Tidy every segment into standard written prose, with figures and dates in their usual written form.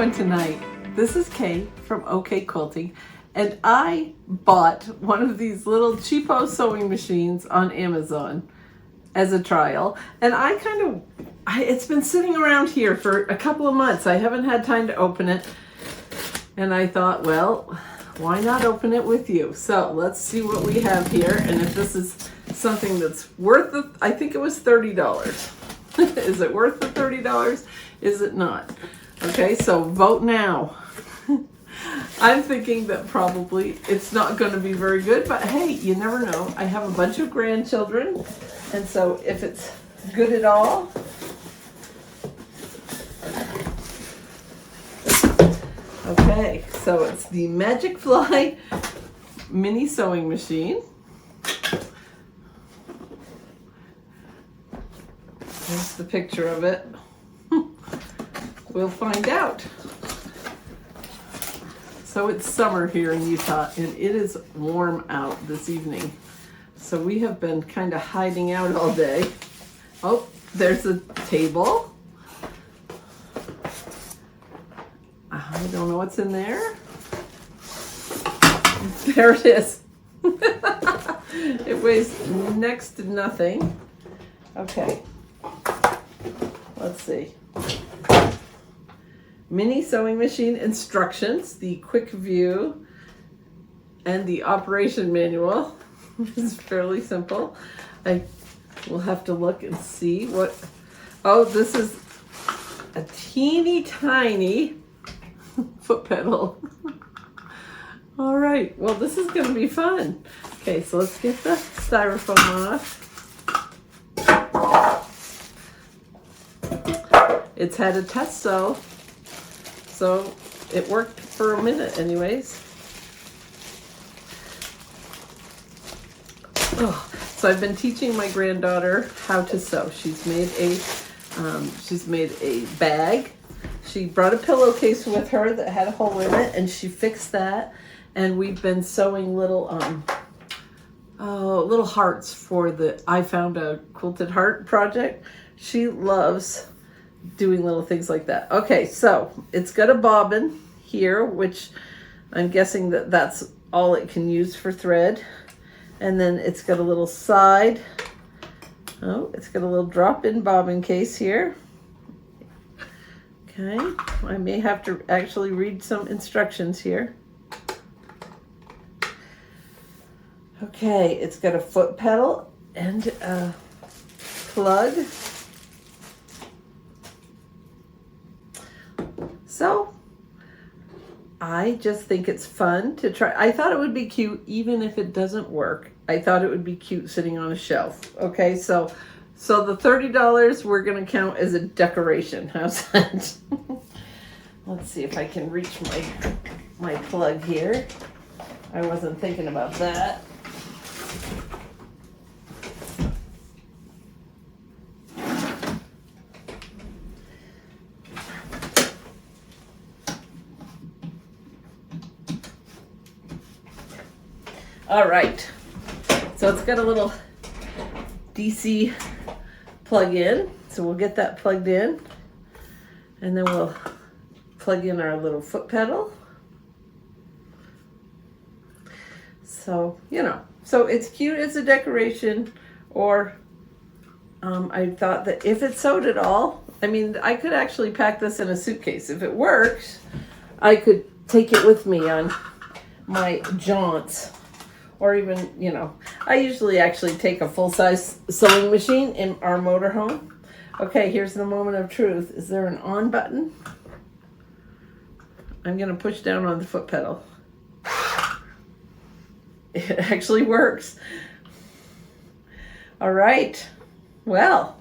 doing tonight? This is Kay from OK Quilting, and I bought one of these little cheapo sewing machines on Amazon as a trial, and it's been sitting around here for a couple of months. I haven't had time to open it, and I thought, well, why not open it with you? So let's see what we have here, and if this is something that's worth it. I think it was $30. Is it worth the $30? Is it not? Okay, so vote now. I'm thinking that probably it's not going to be very good, but hey, you never know. I have a bunch of grandchildren, and so if it's good at all. Okay, so it's the Magic Fly mini sewing machine. There's the picture of it. We'll find out. So it's summer here in Utah, and it is warm out this evening. So we have been kind of hiding out all day. Oh, there's a table. I don't know what's in there. There it is. It weighs next to nothing. Okay. Let's see. Mini sewing machine instructions, the quick view, and the operation manual. It's fairly simple. I will have to look and see what. Oh, this is a teeny tiny foot pedal. All right, well, this is going to be fun. Okay, so let's get the styrofoam off. It's had a test sew, so it worked for a minute anyways. Oh, so I've been teaching my granddaughter how to sew. She's made a bag. She brought a pillowcase with her that had a hole in it, and she fixed that. And we've been sewing little little hearts for the I Found a Quilted Heart project. She loves doing little things like that. Okay, so it's got a bobbin here, which I'm guessing that's all it can use for thread. And then it's got a little side. Oh, it's got a little drop-in bobbin case here. Okay, I may have to actually read some instructions here. Okay, it's got a foot pedal and a plug. So, I just think it's fun to try. I thought it would be cute even if it doesn't work. I thought it would be cute sitting on a shelf. Okay, so the $30 we're going to count as a decoration. How's that? Let's see if I can reach my plug here. I wasn't thinking about that. All right, so it's got a little DC plug in, so we'll get that plugged in, and then we'll plug in our little foot pedal. So, so it's cute as a decoration, or I thought that if it sewed at all, I mean, I could actually pack this in a suitcase. If it works, I could take it with me on my jaunts. Or even, I usually actually take a full-size sewing machine in our motorhome. Okay, here's the moment of truth. Is there an on button? I'm going to push down on the foot pedal. It actually works. All right. Well,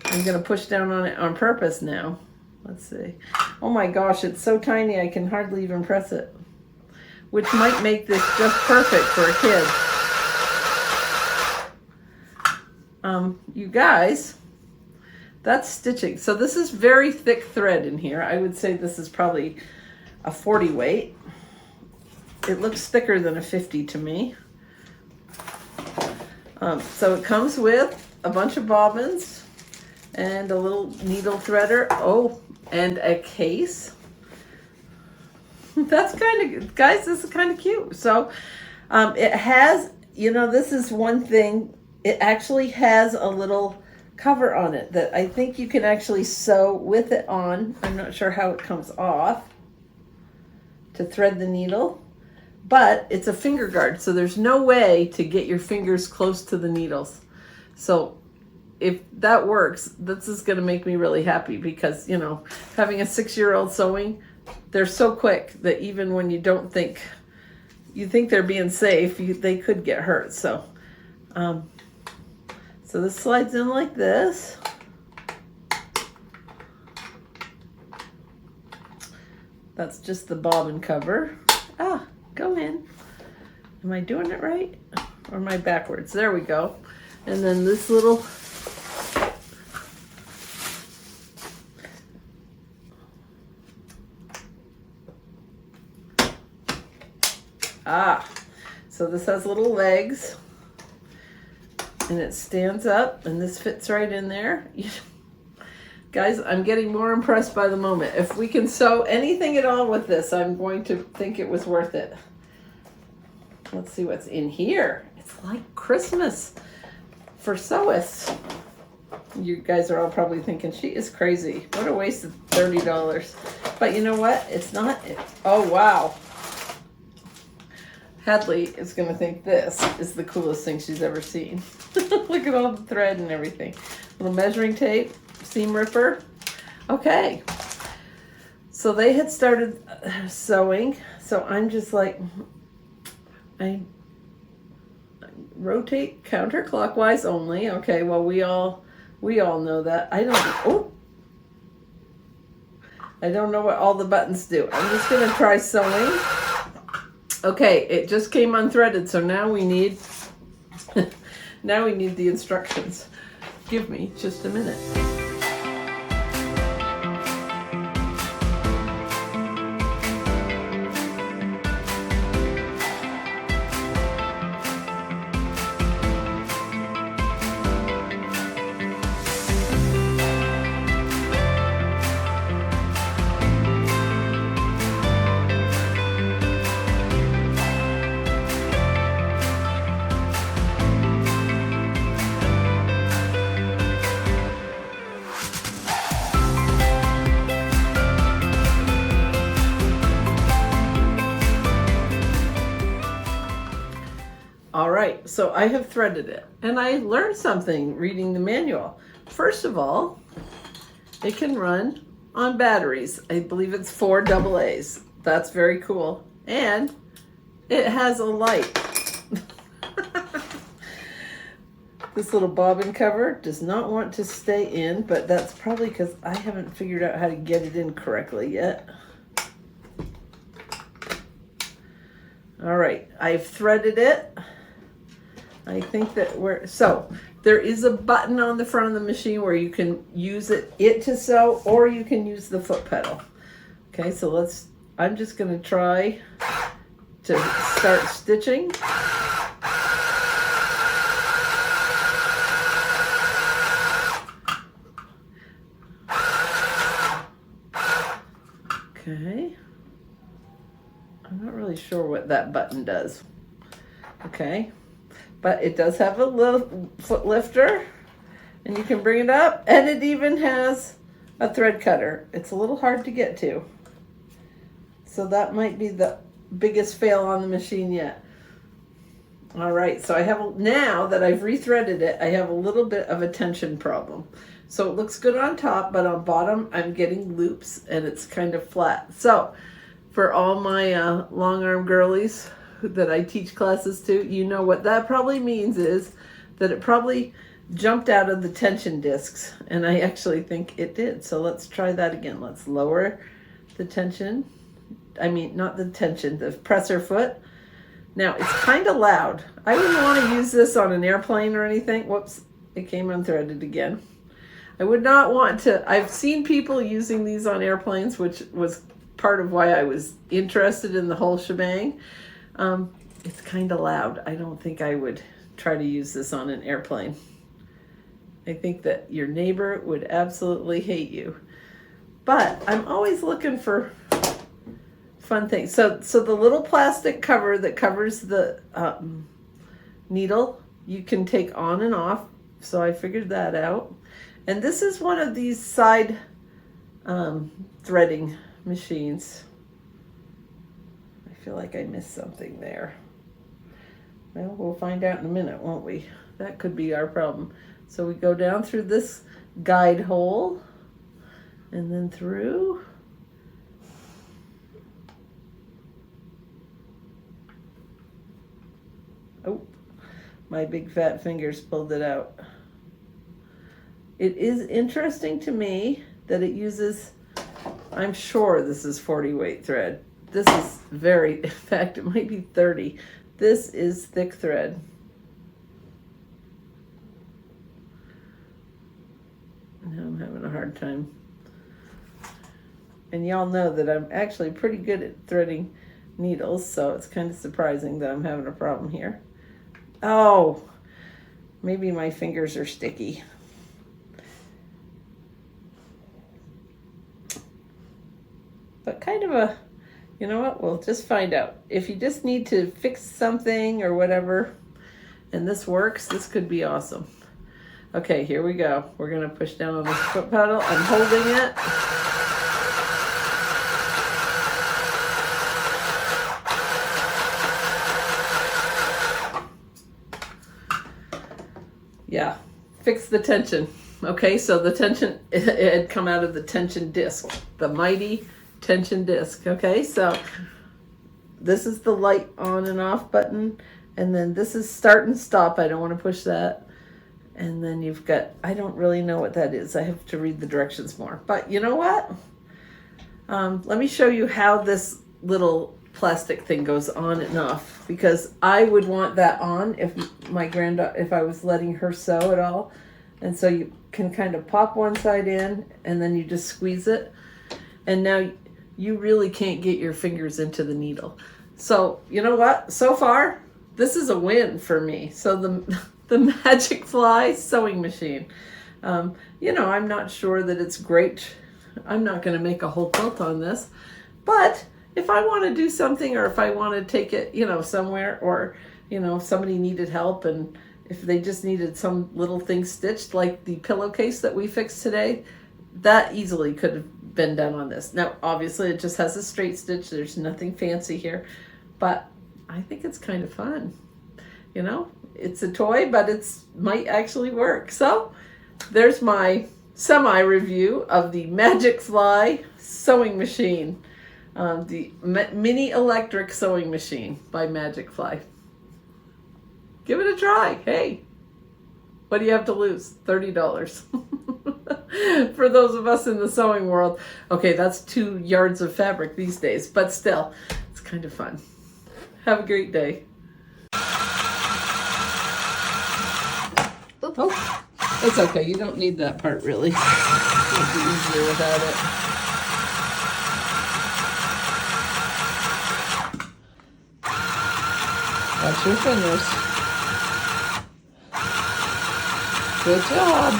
I'm going to push down on it on purpose now. Let's see. Oh my gosh, it's so tiny I can hardly even press it. Which might make this just perfect for a kid. You guys, that's stitching. So this is very thick thread in here. I would say this is probably a 40 weight. It looks thicker than a 50 to me. So it comes with a bunch of bobbins and a little needle threader. Oh, and a case. that's kind of, guys, this is kind of cute. So it has, this is one thing. It actually has a little cover on it that I think you can actually sew with it on. I'm not sure how it comes off to thread the needle, but it's a finger guard, so there's no way to get your fingers close to the needles. So if that works, this is going to make me really happy because, having a 6-year-old sewing, they're so quick that even when you don't think, you think they're being safe, they could get hurt. So, so this slides in like this. That's just the bobbin cover. Ah, go in. Am I doing it right? Or am I backwards? There we go. And then this little, so this has little legs and it stands up and this fits right in there. Guys, I'm getting more impressed by the moment. If we can sew anything at all with this, I'm going to think it was worth it. Let's see what's in here. It's like Christmas for sewists. You guys are all probably thinking, she is crazy. What a waste of $30. But you know what? It's not. Oh, wow. Hadley is going to think this is the coolest thing she's ever seen. Look at all the thread and everything. Little measuring tape, seam ripper. Okay. So they had started sewing. So I'm just like, I rotate counterclockwise only. Okay, well we all know that. I don't know what all the buttons do. I'm just gonna try sewing. Okay, it just came unthreaded, so now we need the instructions. Give me just a minute. All right, so I have threaded it, and I learned something reading the manual. First of all, it can run on batteries. I believe it's 4 AA's. That's very cool. And it has a light. This little bobbin cover does not want to stay in, but that's probably because I haven't figured out how to get it in correctly yet. All right, I've threaded it. I think that there is a button on the front of the machine where you can use it to sew, or you can use the foot pedal. Okay, so I'm just going to try to start stitching. Okay. I'm not really sure what that button does. Okay. But it does have a little foot lifter, and you can bring it up, and it even has a thread cutter. It's a little hard to get to. So that might be the biggest fail on the machine yet. All right, so now that I've rethreaded it, I have a little bit of a tension problem. So it looks good on top, but on bottom, I'm getting loops, and it's kind of flat. So for all my long arm girlies that I teach classes to, you know what that probably means is that it probably jumped out of the tension discs, and I actually think it did. So let's try that again. Let's lower the tension. I mean, not the tension, the presser foot. Now, it's kind of loud. I wouldn't want to use this on an airplane or anything. Whoops, it came unthreaded again. I would not want to. I've seen people using these on airplanes, which was part of why I was interested in the whole shebang. It's kind of loud. I don't think I would try to use this on an airplane. I think that your neighbor would absolutely hate you. But I'm always looking for fun thing. So the little plastic cover that covers the needle, you can take on and off. So I figured that out. And this is one of these side threading machines. I feel like I missed something there. Well, we'll find out in a minute, won't we? That could be our problem. So we go down through this guide hole and then through. Oh, my big fat fingers pulled it out. It is interesting to me that it uses, I'm sure this is 40 weight thread. This is very, in fact, it might be 30. This is thick thread. Now I'm having a hard time. And y'all know that I'm actually pretty good at threading needles, so it's kind of surprising that I'm having a problem here. Oh, maybe my fingers are sticky. But kind of a, you know what, we'll just find out. If you just need to fix something or whatever, and this works, this could be awesome. Okay, here we go. We're gonna push down on this foot pedal. I'm holding it. Yeah, fix the tension. Okay, so the tension, it had come out of the tension disc, the mighty tension disc. Okay, so this is the light on and off button, and then this is start and stop. I don't want to push that. And then you've got, I don't really know what that is. I have to read the directions more. But you know what? Let me show you how this little plastic thing goes on and off, because I would want that on if if I was letting her sew at all. And so you can kind of pop one side in and then you just squeeze it. And now you really can't get your fingers into the needle. So you know what? So far, this is a win for me. So the Magic Fly sewing machine. You know, I'm not sure that it's great. I'm not going to make a whole quilt on this, but if I want to do something, or if I want to take it, you know, somewhere, or, you know, if somebody needed help and if they just needed some little thing stitched, like the pillowcase that we fixed today, that easily could have been done on this. Now, obviously it just has a straight stitch. There's nothing fancy here, but I think it's kind of fun. You know, it's a toy, but it's might actually work. So there's my semi-review of the Magic Fly sewing machine, the mini electric sewing machine by Magic Fly. Give it a try. Hey, what do you have to lose? $30. For those of us in the sewing world. Okay, that's 2 yards of fabric these days, but still, it's kind of fun. Have a great day. Oh, it's okay. You don't need that part, really. It'll be easier without it. Watch your fingers. Good job.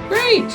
Great.